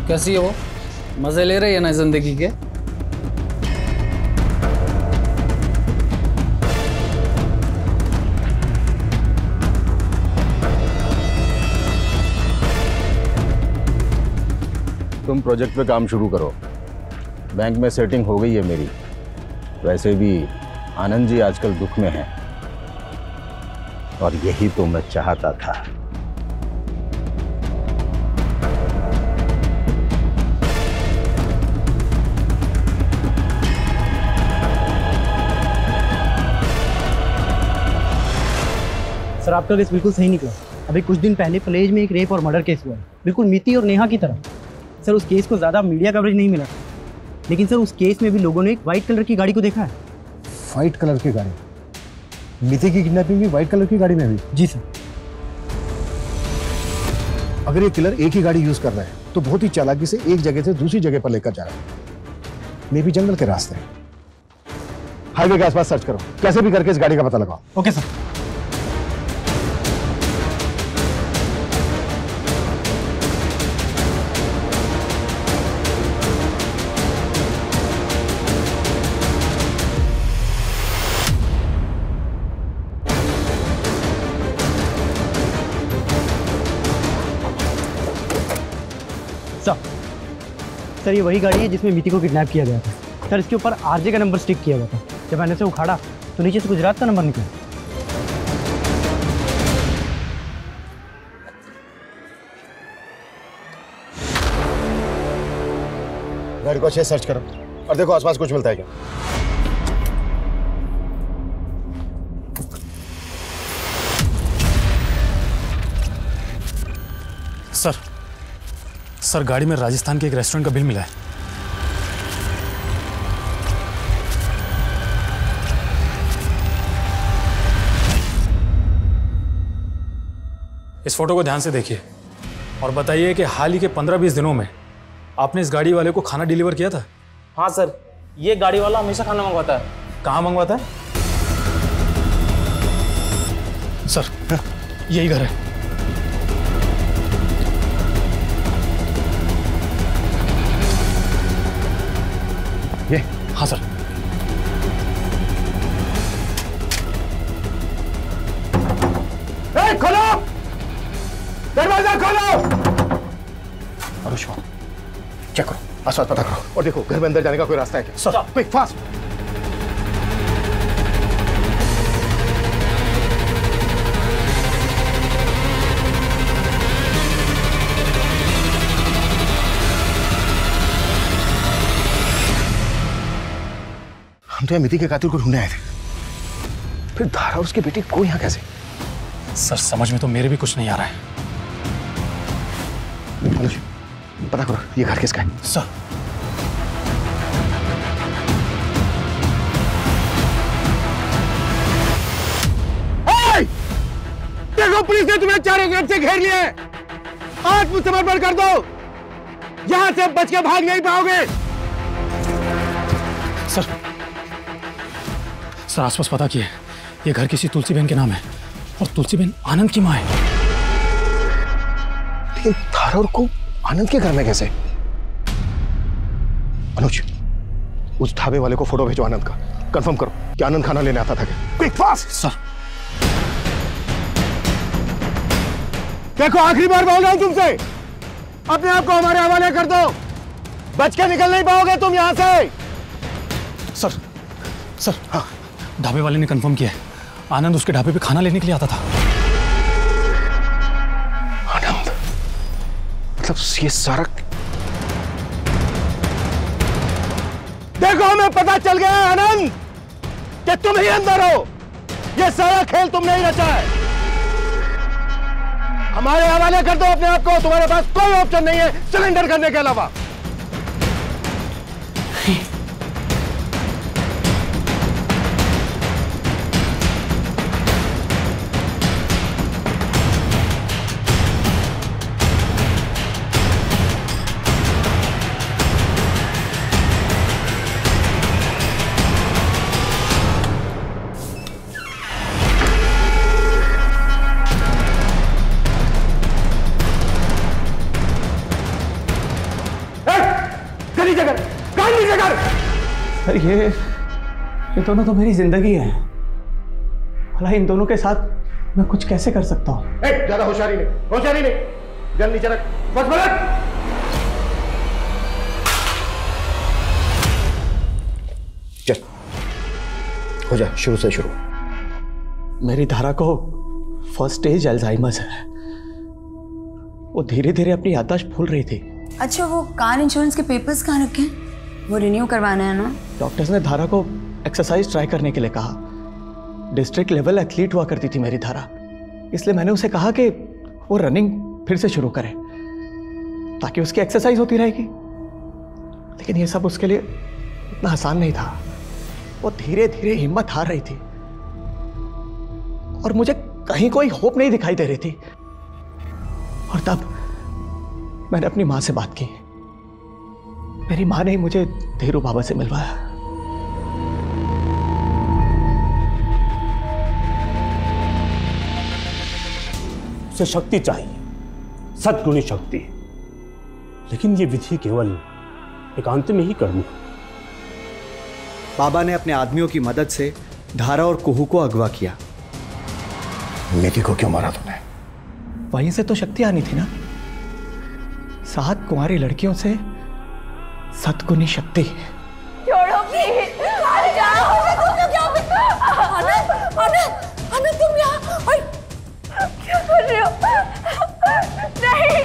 कैसी है वो? मजे ले रही है ना जिंदगी के? तुम प्रोजेक्ट पे काम शुरू करो। बैंक में सेटिंग हो गई है मेरी। वैसे भी आनंद जी आजकल दुख में हैं, और यही तो मैं चाहता था। सर, आपका केस बिल्कुल सही निकला। अभी कुछ दिन पहले प्लेज में एक रेप और मर्डर केस हुआ है, बिल्कुल मीति और नेहा की तरह। सर, उस केस को ज़्यादा मीडिया कवरेज नहीं मिला, लेकिन सर उस केस में भी लोगों ने एक वाइट कलर की गाड़ी को देखा है। वाइट कलर की गाड़ी? मीति की किडनैपिंग भी वाइट कलर की गाड़ी में हुई? जी सर। अगर ये किलर एक ही गाड़ी यूज कर रहा है तो बहुत ही चालाकी से एक जगह से दूसरी जगह पर लेकर जा रहा है। मे भी जंगल के रास्ते। हाईवे के आसपास सर्च करो, कैसे भी करके इस गाड़ी का पता लगाओ। Okay sir. सर, ये वही गाड़ी है जिसमें मीति को किडनैप किया गया था। सर, इसके ऊपर आरजे का नंबर स्टिक किया हुआ था। जब मैंने इसे उखाड़ा तो नीचे से गुजरात का नंबर निकला। गाड़ी को अच्छे सर्च करो और देखो आसपास कुछ मिलता है क्या। सर गाड़ी में राजस्थान के एक रेस्टोरेंट का बिल मिला है। इस फोटो को ध्यान से देखिए और बताइए कि हाल ही के 15-20 दिनों में आपने इस गाड़ी वाले को खाना डिलीवर किया था? हाँ सर, ये गाड़ी वाला हमेशा खाना मंगवाता है। कहाँ मंगवाता है? सर यही घर है। ये? हाँ सर। खोलो, दरवाजा खोलो। अनुष्मा, चेक करो, आसपास पता करो और देखो घर में अंदर जाने का कोई रास्ता है क्या? Sir, quick fast. हम तो मिति के कातिल को ढूंढने आए थे, फिर धारा और उसकी बेटी को यहाँ कैसे? सर समझ में तो मेरे भी कुछ नहीं आ रहा है। अनुज, पता करो ये घर किसका है? सर देखो पुलिस ने तुम्हें चारों तरफ से घेर लिया है। आत्मसमर्पण कर दो, यहां से बच के भाग नहीं पाओगे। सर आसपास पता किए, ये घर किसी तुलसी बहन के नाम है और तुलसी बहन आनंद की मां है। लेकिन धारा और को आनंद के घर में कैसे? अनुज, उस ढाबे वाले को फोटो भेजो आनंद का, कंफर्म करो कि आनंद खाना लेने आता था क्या? Quick fast. सर देखो आखिरी बार बोल रहा हूं तुमसे, अपने आप को हमारे हवाले कर दो, बच के निकल नहीं पाओगे तुम यहां से। सर हाँ, ढाबे वाले ने कंफर्म किया है, आनंद उसके ढाबे पे खाना लेने के लिए आता था। आनंद? मतलब ये सारा? देखो हमें पता चल गया है आनंद कि तुम ही अंदर हो, ये सारा खेल तुमने ही रचा है। हमारे हवाले कर दो अपने आप को, तुम्हारे पास कोई ऑप्शन नहीं है सरेंडर करने के अलावा। सर ये दोनों तो मेरी जिंदगी है, भला इन दोनों के साथ मैं कुछ कैसे कर सकता हूँ? ज्यादा होशियारी नहीं, गन नीचे रख, बस पलट। चल हो जा, शुरू से शुरू। मेरी धारा को फर्स्ट स्टेज अल्जाइमर्स है, वो धीरे धीरे अपनी याददाश्त भूल रही थी। अच्छा, वो कार इंश्योरेंस के पेपर्स कहाँ रखे हैं? वो रिन्यू करवाना है ना? डॉक्टर्स ने धारा को एक्सरसाइज ट्राई करने के लिए कहा। डिस्ट्रिक्ट लेवल एथलीट हुआ करती थी मेरी धारा, इसलिए मैंने उसे कहा कि वो रनिंग फिर से शुरू करे ताकि उसकी एक्सरसाइज होती रहेगी। लेकिन ये सब उसके लिए इतना आसान नहीं था, वो धीरे धीरे हिम्मत हार रही थी और मुझे कहीं कोई होप नहीं दिखाई दे रही थी। और तब मैंने अपनी माँ से बात की। मेरी माँ ने ही मुझे धीरू बाबा से मिलवाया। उसे शक्ति चाहिए, सद्गुणी शक्ति, लेकिन ये विधि केवल एकांत में ही करनी। बाबा ने अपने आदमियों की मदद से धारा और कुहू को अगवा किया। मिति को क्यों मारा तुमने? वहीं से तो शक्ति आनी थी ना, 7 कुंवारी लड़कियों से सद्गुणी शक्ति। छोड़ो प्लीज, अरे जाओ, तुम क्या? आनंद तुम यहाँ क्या कर रहे हो? नहीं।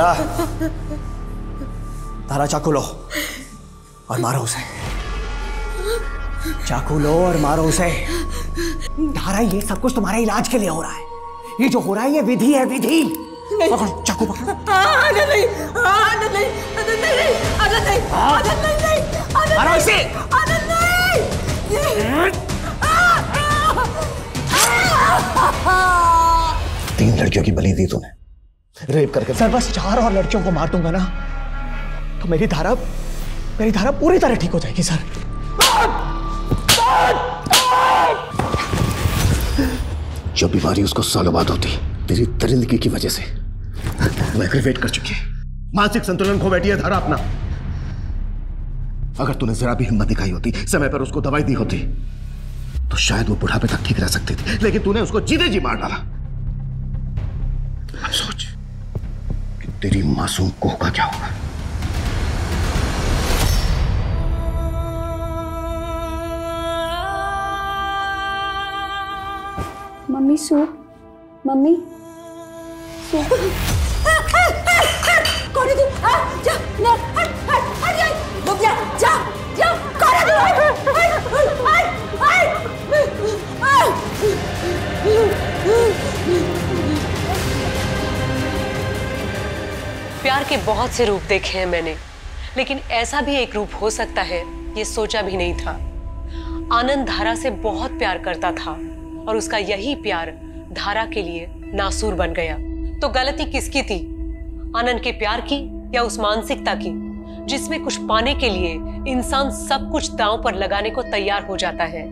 धारा, धारा चाकू लो और मारो उसे। चाकू लो और मारो उसे। धारा, ये सब कुछ तुम्हारे इलाज के लिए हो रहा है। ये जो हो रहा है ये विधि है, विधि। पकड़ो, चाकू पकड़ो। आनंद नहीं, आनंद नहीं, आनंद नहीं, आनंद नहीं, आनंद नहीं, आनंद मारो इसे। आनंद नहीं। 3 लड़कियों की बलि दी तूने, रेप करके। सर बस 4 और लड़कियों को मार दूंगा ना तो मेरी धारा पूरी तरह ठीक हो जाएगी सर। जो बीमारी उसको सालों बाद होती, तेरी दरिंदगी की वजह से वो एग्रीवेट कर चुकी है। मानसिक संतुलन खो बैठी है धारा अपना। अगर तूने जरा भी हिम्मत दिखाई होती, समय पर उसको दवाई दी होती, तो शायद वो बुढ़ापे तक ठीक रह सकती थी। लेकिन तूने उसको जीते जी मार डाला। अब सोच कि तेरी मासूम कोह का क्या होगा। Mummy soup, mummy soup. कौन है तू? जा, ना, हट, हट, हट, जा, रुक जा, जा, जा, कौन है तू? प्यार के बहुत से रूप देखे हैं मैंने, लेकिन ऐसा भी एक रूप हो सकता है ये सोचा भी नहीं था। आनंद धारा से बहुत प्यार करता था और उसका यही प्यार धारा के लिए नासूर बन गया। तो गलती किसकी थी, आनंद के प्यार की या उस मानसिकता की जिसमें कुछ पाने के लिए इंसान सब कुछ दांव पर लगाने को तैयार हो जाता है,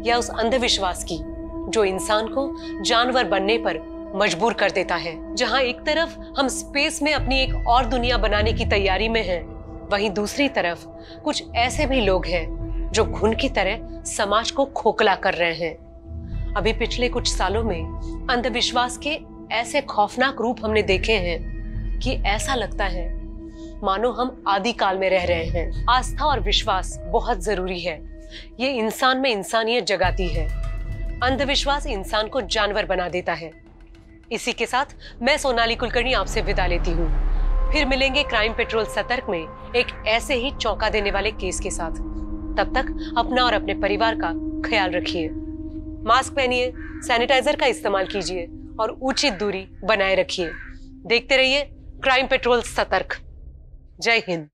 या उस अंधविश्वास की जो इंसान को जानवर बनने पर मजबूर कर देता है। जहां एक तरफ हम स्पेस में अपनी एक और दुनिया बनाने की तैयारी में हैं, वहीं दूसरी तरफ कुछ ऐसे भी लोग हैं जो घुन की तरह समाज को खोखला कर रहे हैं। अभी पिछले कुछ सालों में अंधविश्वास के ऐसे खौफनाक रूप हमने देखे हैं कि ऐसा लगता है मानो हम आदिकाल में रह रहे हैं। आस्था और विश्वास बहुत जरूरी है, ये इंसान में इंसानियत जगाती है। अंधविश्वास इंसान को जानवर बना देता है। इसी के साथ मैं सोनाली कुलकर्णी आपसे विदा लेती हूँ। फिर मिलेंगे क्राइम पेट्रोल सतर्क में एक ऐसे ही चौंका देने वाले केस के साथ। तब तक अपना और अपने परिवार का ख्याल रखिए, मास्क पहनिए, सैनिटाइजर का इस्तेमाल कीजिए और उचित दूरी बनाए रखिए। देखते रहिए क्राइम पेट्रोल सतर्क। जय हिंद।